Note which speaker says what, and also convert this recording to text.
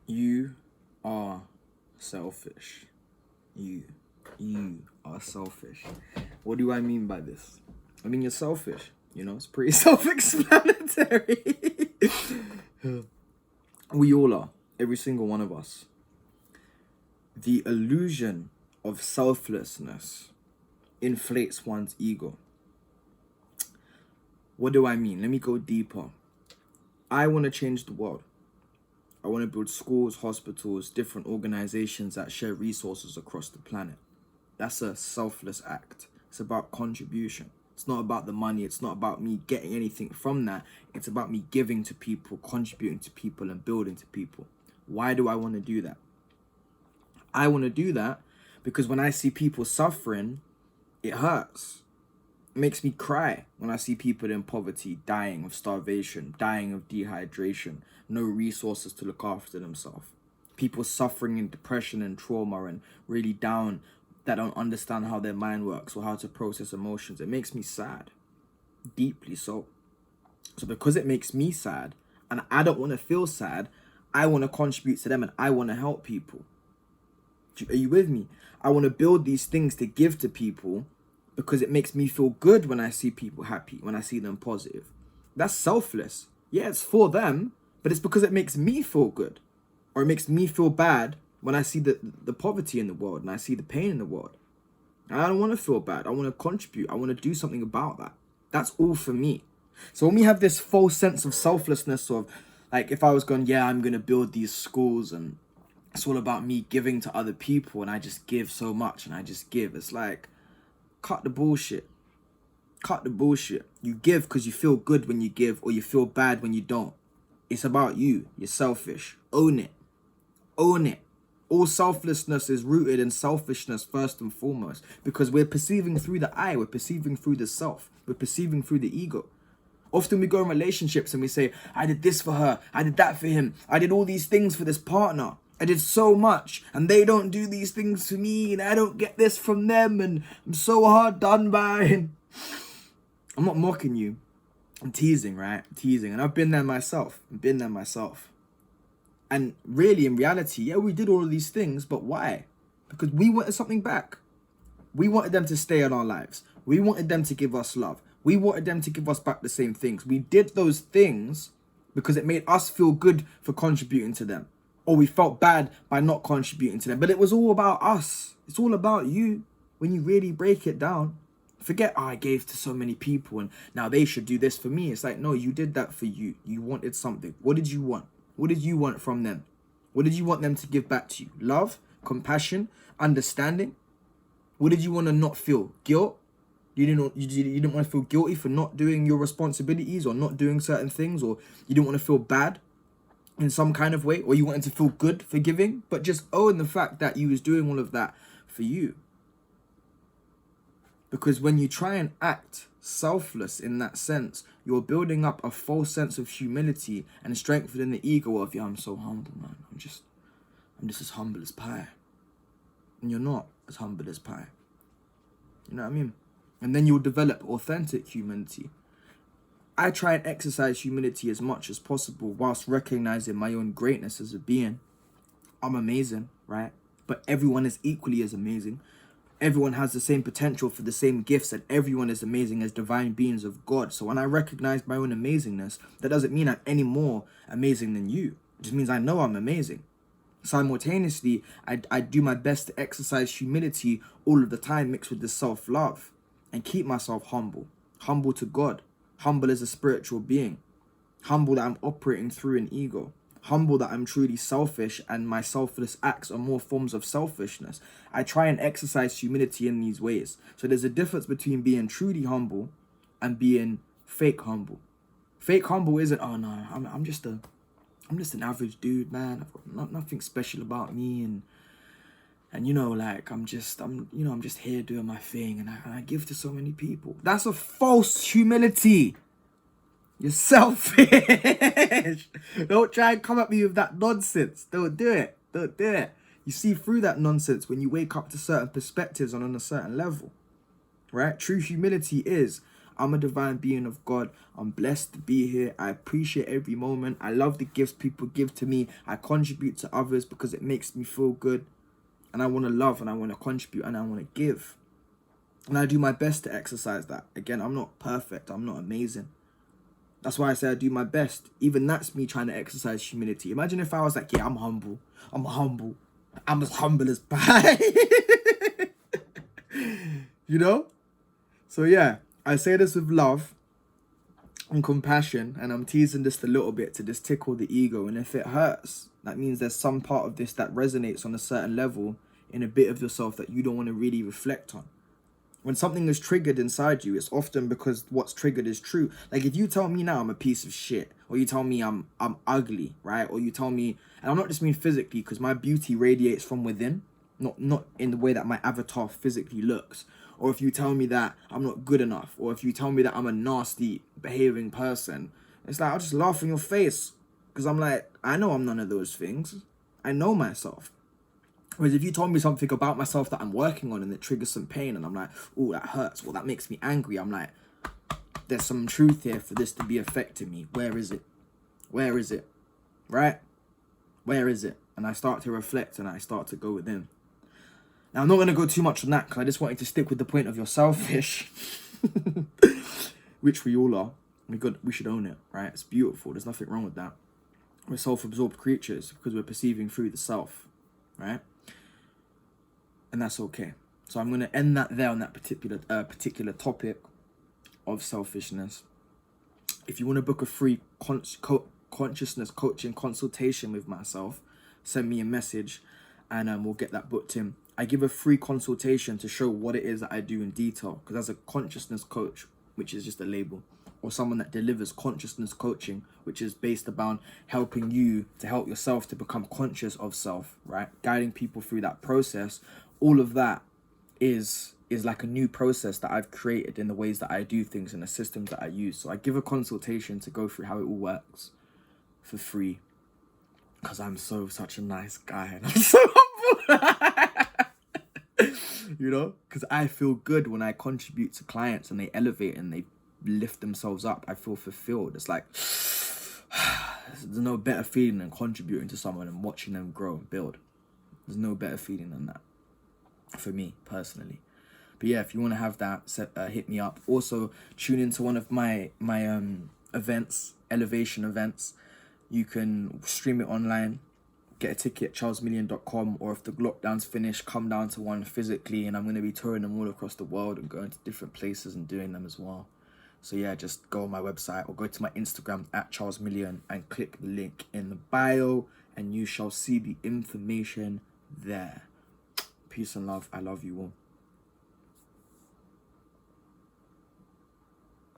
Speaker 1: You are selfish. You are selfish. What do I mean by this? I mean, you're selfish. It's pretty self-explanatory. We all are. Every single one of us. The illusion of selflessness inflates one's ego. What do I mean? Let me go deeper. I want to change the world. I want to build schools, hospitals, different organizations that share resources across the planet. That's a selfless act. It's about contribution. It's not about the money. It's not about me getting anything from that. It's about me giving to people, contributing to people, and building to people. Why do I want to do that? I want to do that because when I see people suffering, it hurts. It makes me cry when I see people in poverty, dying of starvation, dying of dehydration, no resources to look after themselves. People suffering in depression and trauma and really down, that don't understand how their mind works or how to process emotions. It makes me sad, deeply so. So because it makes me sad and I don't want to feel sad, I want to contribute to them and I want to help people. Are you with me? I want to build these things to give to people because it makes me feel good when I see people happy, when I see them positive. That's selfless. Yeah, it's for them, but it's because it makes me feel good. Or it makes me feel bad when I see the poverty in the world and I see the pain in the world. And I don't want to feel bad. I want to contribute. I want to do something about that. That's all for me. So when we have this false sense of selflessness of, like, if I was going, yeah, I'm going to build these schools and it's all about me giving to other people and I just give so much and I just give. It's like, cut the bullshit. Cut the bullshit. You give because you feel good when you give or you feel bad when you don't. It's about you. You're selfish. Own it. Own it. All selflessness is rooted in selfishness first and foremost because we're perceiving through the eye. We're perceiving through the self. We're perceiving through the ego. Often we go in relationships and we say, I did this for her. I did that for him. I did all these things for this partner. I did so much and they don't do these things for me and I don't get this from them and I'm so hard done by. I'm not mocking you. I'm teasing, right? Teasing. And I've been there myself. And really, in reality, yeah, we did all of these things, but why? Because we wanted something back. We wanted them to stay in our lives. We wanted them to give us love. We wanted them to give us back the same things. We did those things because it made us feel good for contributing to them. Or we felt bad by not contributing to them. But it was all about us. It's all about you when you really break it down. Forget, I gave to so many people and now they should do this for me. It's like, no, you did that for you. You wanted something. What did you want? What did you want from them? What did you want them to give back to you? Love, compassion, understanding. What did you want to not feel? Guilt? You didn't want to feel guilty for not doing your responsibilities or not doing certain things, or you didn't want to feel bad in some kind of way, or you wanted to feel good for giving, but just own the fact that you was doing all of that for you. Because when you try and act selfless in that sense, you're building up a false sense of humility and strength within the ego of, yeah, I'm so humble, man. I'm just as humble as pie. And you're not as humble as pie. You know what I mean? And then you'll develop authentic humility. I try and exercise humility as much as possible whilst recognizing my own greatness as a being. I'm amazing, right? But everyone is equally as amazing. Everyone has the same potential for the same gifts, and everyone is amazing as divine beings of God. So when I recognize my own amazingness, that doesn't mean I'm any more amazing than you. It just means I know I'm amazing. Simultaneously, I do my best to exercise humility all of the time, mixed with the self-love, and keep myself humble. Humble to God. Humble as a spiritual being. Humble that I'm operating through an ego. Humble that I'm truly selfish and my selfless acts are more forms of selfishness. I try and exercise humility in these ways. So there's a difference between being truly humble and being fake humble. Fake humble isn't, oh no, I'm just an average dude, man. I've got nothing special about me, and you know, like I'm just here doing my thing and I give to so many people. That's a false humility. You're selfish. Don't try and come at me with that nonsense. Don't do it. You see through that nonsense when you wake up to certain perspectives and on a certain level, right? True humility is, I'm a divine being of God. I'm blessed to be here. I appreciate every moment. I love the gifts people give to me. I contribute to others because it makes me feel good. And I want to love and I want to contribute and I want to give. And I do my best to exercise that. Again, I'm not perfect. I'm not amazing. That's why I say I do my best. Even that's me trying to exercise humility. Imagine if I was like, yeah, I'm humble. I'm humble. I'm as humble as pie. You know? So yeah, I say this with love and compassion, and I'm teasing this a little bit to just tickle the ego. And if it hurts, that means there's some part of this that resonates on a certain level in a bit of yourself that you don't want to really reflect on. When something is triggered inside you, it's often because what's triggered is true. Like if you tell me now I'm a piece of shit, or you tell me I'm ugly, right? Or you tell me, and I'm not just mean physically, because my beauty radiates from within, not in the way that my avatar physically looks. Or if you tell me that I'm not good enough, or if you tell me that I'm a nasty behaving person, it's like I'll just laugh in your face, because I'm like, I know I'm none of those things. I know myself. Whereas if you told me something about myself that I'm working on and it triggers some pain and I'm like, oh, that hurts, well, that makes me angry, I'm like, there's some truth here for this to be affecting me. Where is it? Where is it? Right? Where is it? And I start to reflect and I start to go within. Now, I'm not going to go too much on that because I just wanted to stick with the point of you're selfish, which we all are. We should own it, right? It's beautiful. There's nothing wrong with that. We're self-absorbed creatures because we're perceiving through the self, right? And that's okay. So I'm going to end that there on that particular topic of selfishness. If you want to book a free consciousness coaching consultation with myself, send me a message and we'll get that booked in. I give a free consultation to show what it is that I do in detail, because as a consciousness coach, which is just a label, or someone that delivers consciousness coaching, which is based about helping you to help yourself to become conscious of self, right? Guiding people through that process. All of that is like a new process that I've created in the ways that I do things and the systems that I use. So I give a consultation to go through how it all works for free, because I'm such a nice guy and I'm so humble. You know, because I feel good when I contribute to clients and they elevate and they lift themselves up. I feel fulfilled. It's like there's no better feeling than contributing to someone and watching them grow and build. There's no better feeling than that for me personally. But yeah, if you want to have that, hit me up. Also, tune into one of my events, elevation events. You can stream it online. Get a ticket at charlesmillion.com, or if the lockdown's finished, come down to one physically, and I'm going to be touring them all across the world and going to different places and doing them as well. So yeah, just go on my website or go to my Instagram at charlesmillion and click the link in the bio and you shall see the information there. Peace and love. I love you all.